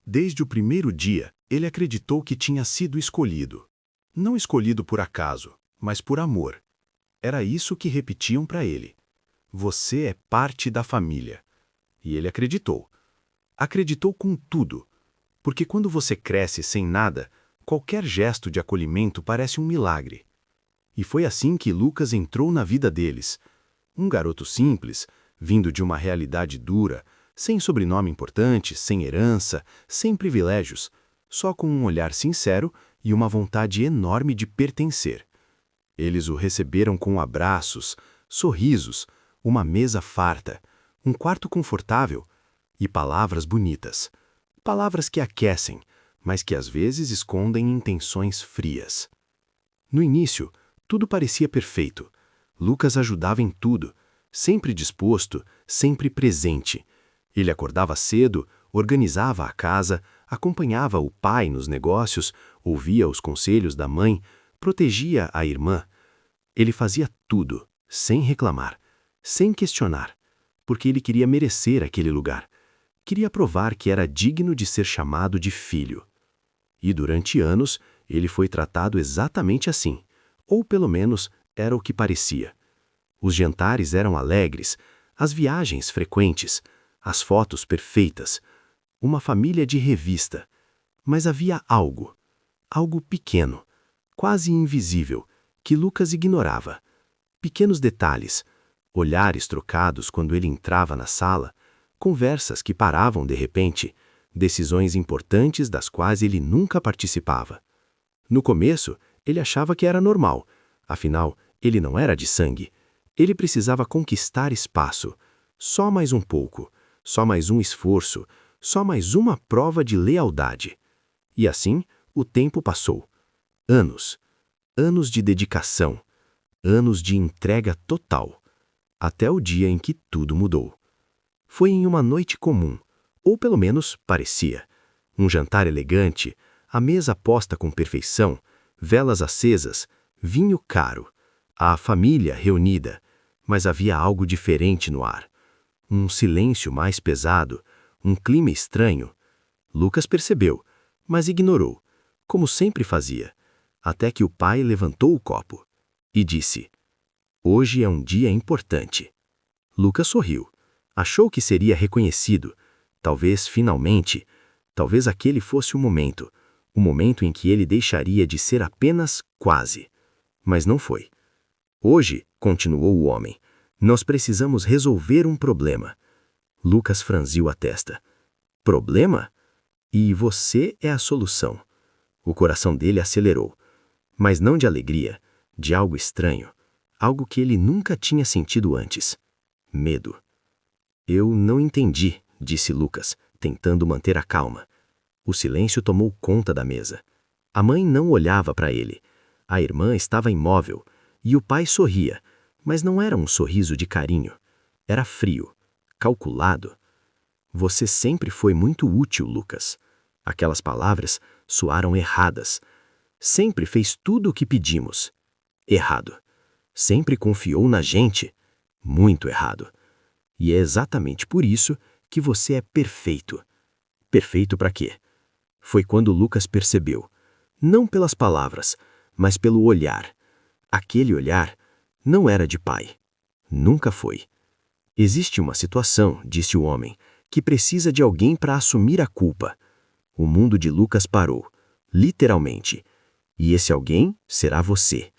Desde o primeiro dia, ele acreditou que tinha sido escolhido. Não escolhido por acaso, mas por amor. Era isso que repetiam para ele. Você é parte da família. E ele acreditou. Acreditou com tudo. Porque quando você cresce sem nada, qualquer gesto de acolhimento parece um milagre. E foi assim que Lucas entrou na vida deles. Um garoto simples, vindo de uma realidade dura, sem sobrenome importante, sem herança, sem privilégios, só com um olhar sincero e uma vontade enorme de pertencer. Eles o receberam com abraços, sorrisos, uma mesa farta, um quarto confortável e palavras bonitas. Palavras que aquecem, mas que às vezes escondem intenções frias. No início, tudo parecia perfeito. Lucas ajudava em tudo, sempre disposto, sempre presente. Ele acordava cedo, organizava a casa, acompanhava o pai nos negócios, ouvia os conselhos da mãe, protegia a irmã. Ele fazia tudo, sem reclamar, sem questionar, porque ele queria merecer aquele lugar. Queria provar que era digno de ser chamado de filho. E durante anos, ele foi tratado exatamente assim, ou pelo menos era o que parecia. Os jantares eram alegres, as viagens frequentes, as fotos perfeitas, uma família de revista. Mas havia algo pequeno, quase invisível, que Lucas ignorava. Pequenos detalhes, olhares trocados quando ele entrava na sala, conversas que paravam de repente, decisões importantes das quais ele nunca participava. No começo, ele achava que era normal, afinal, ele não era de sangue. Ele precisava conquistar espaço. Só mais um pouco, só mais um esforço, só mais uma prova de lealdade. E assim, o tempo passou. Anos. Anos de dedicação. Anos de entrega total. Até o dia em que tudo mudou. Foi em uma noite comum, ou pelo menos parecia. Um jantar elegante, a mesa posta com perfeição, velas acesas, vinho caro, a família reunida, mas havia algo diferente no ar. Um silêncio mais pesado, um clima estranho. Lucas percebeu, mas ignorou, como sempre fazia, até que o pai levantou o copo e disse: "Hoje é um dia importante." Lucas sorriu. Achou que seria reconhecido. Talvez finalmente, talvez aquele fosse o momento em que ele deixaria de ser apenas quase. Mas não foi. "Hoje", continuou o homem, "nós precisamos resolver um problema." Lucas franziu a testa. "Problema? E você é a solução." O coração dele acelerou. Mas não de alegria, de algo estranho, algo que ele nunca tinha sentido antes. Medo. "Eu não entendi", disse Lucas, tentando manter a calma. O silêncio tomou conta da mesa. A mãe não olhava para ele. A irmã estava imóvel, e o pai sorria, mas não era um sorriso de carinho. Era frio, calculado. "Você sempre foi muito útil, Lucas." Aquelas palavras soaram erradas. "Sempre fez tudo o que pedimos." Errado. "Sempre confiou na gente." Muito errado. "E é exatamente por isso que você é perfeito." Perfeito para quê? Foi quando Lucas percebeu. Não pelas palavras, mas pelo olhar. Aquele olhar não era de pai. Nunca foi. "Existe uma situação", disse o homem, "que precisa de alguém para assumir a culpa." O mundo de Lucas parou, literalmente. "E esse alguém será você."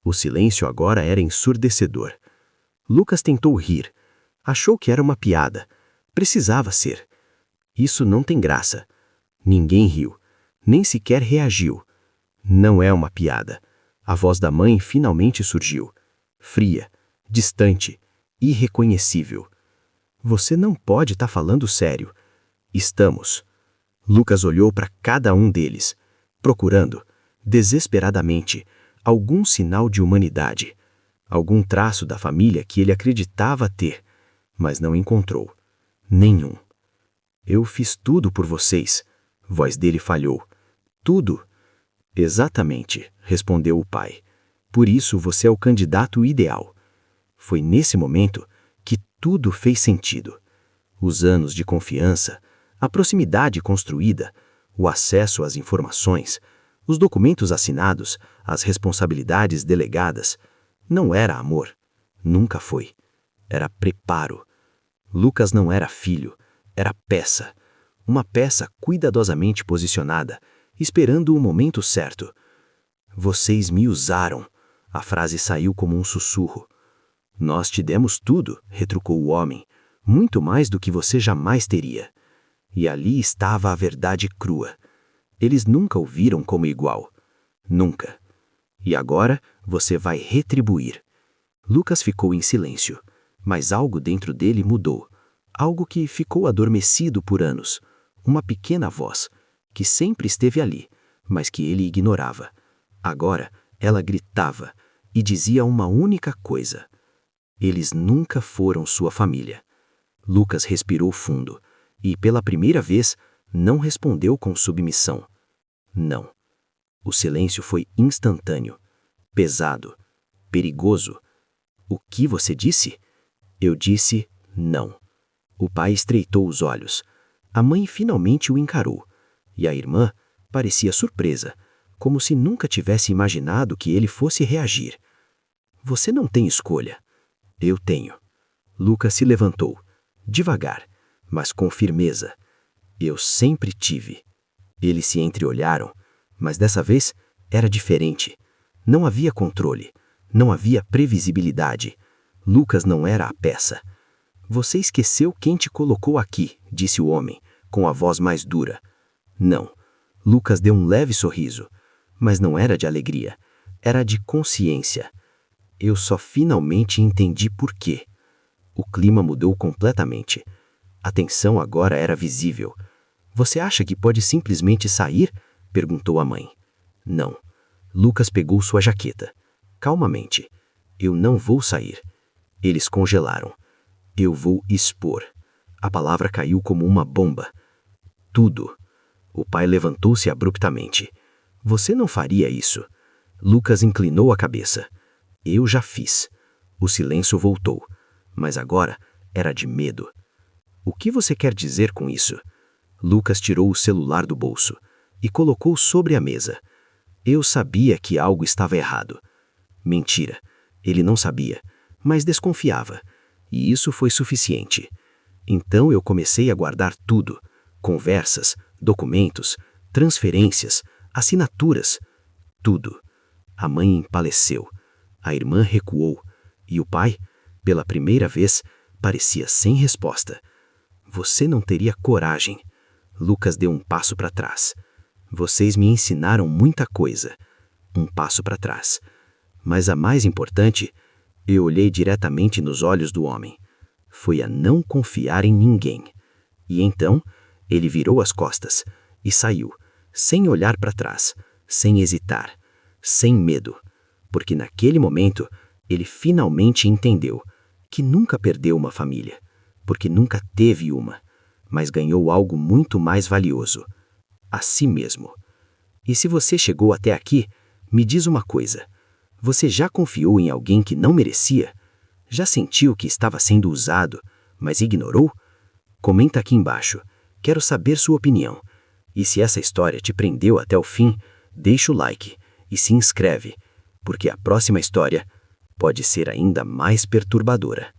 O silêncio agora era ensurdecedor. Lucas tentou rir. Achou que era uma piada. Precisava ser. "Isso não tem graça." Ninguém riu. Nem sequer reagiu. "Não é uma piada." A voz da mãe finalmente surgiu. Fria, distante, irreconhecível. "Você não pode estar falando sério." "Estamos." Lucas olhou para cada um deles, procurando, desesperadamente, algum sinal de humanidade, algum traço da família que ele acreditava ter, mas não encontrou. Nenhum. "Eu fiz tudo por vocês." Voz dele falhou. "Tudo?" "Exatamente", respondeu o pai. "Por isso você é o candidato ideal." Foi nesse momento que tudo fez sentido. Os anos de confiança, A proximidade construída, o acesso às informações, os documentos assinados, as responsabilidades delegadas, não era amor. Nunca foi. Era preparo. Lucas não era filho, era peça. Uma peça cuidadosamente posicionada, esperando o momento certo. Vocês me usaram. A frase saiu como um sussurro. Nós te demos tudo, retrucou o homem, muito mais do que você jamais teria. E ali estava a verdade crua. Eles nunca o viram como igual. Nunca. E agora você vai retribuir. Lucas ficou em silêncio, mas algo dentro dele mudou. Algo que ficou adormecido por anos. Uma pequena voz, que sempre esteve ali, mas que ele ignorava. Agora, ela gritava e dizia uma única coisa. Eles nunca foram sua família. Lucas respirou fundo e, pela primeira vez, não respondeu com submissão. Não. O silêncio foi instantâneo, pesado, perigoso. O que você disse? Eu disse não. O pai estreitou os olhos. A mãe finalmente o encarou. E a irmã parecia surpresa, como se nunca tivesse imaginado que ele fosse reagir. Você não tem escolha. Eu tenho. Lucas se levantou, devagar, mas com firmeza. Eu sempre tive. Eles se entreolharam, mas dessa vez era diferente. Não havia controle, não havia previsibilidade. Lucas não era a peça. Você esqueceu quem te colocou aqui, disse o homem, com a voz mais dura. Não. Lucas deu um leve sorriso, mas não era de alegria, era de consciência. Eu só finalmente entendi por quê. O clima mudou completamente. A tensão agora era visível. Você acha que pode simplesmente sair? Perguntou a mãe. Não. Lucas pegou sua jaqueta. Calmamente. Eu não vou sair. Eles congelaram. Eu vou expor. A palavra caiu como uma bomba. Tudo. O pai levantou-se abruptamente. Você não faria isso. Lucas inclinou a cabeça. Eu já fiz. O silêncio voltou, mas agora era de medo. O que você quer dizer com isso? Lucas tirou o celular do bolso e colocou sobre a mesa. Eu sabia que algo estava errado. Mentira. Ele não sabia, mas desconfiava. E isso foi suficiente. Então eu comecei a guardar tudo. Conversas, documentos, transferências, assinaturas. Tudo. A mãe empaleceu. A irmã recuou. E o pai, pela primeira vez, parecia sem resposta. Você não teria coragem. Lucas deu um passo para trás. Vocês me ensinaram muita coisa. Um passo para trás. Mas a mais importante, eu olhei diretamente nos olhos do homem. Foi a não confiar em ninguém. E então, ele virou as costas e saiu, sem olhar para trás, sem hesitar, sem medo. Porque naquele momento, ele finalmente entendeu que nunca perdeu uma família, porque nunca teve uma, mas ganhou algo muito mais valioso, a si mesmo. E se você chegou até aqui, me diz uma coisa. Você já confiou em alguém que não merecia? Já sentiu que estava sendo usado, mas ignorou? Comenta aqui embaixo. Quero saber sua opinião. E se essa história te prendeu até o fim, deixa o like e se inscreve, porque a próxima história pode ser ainda mais perturbadora.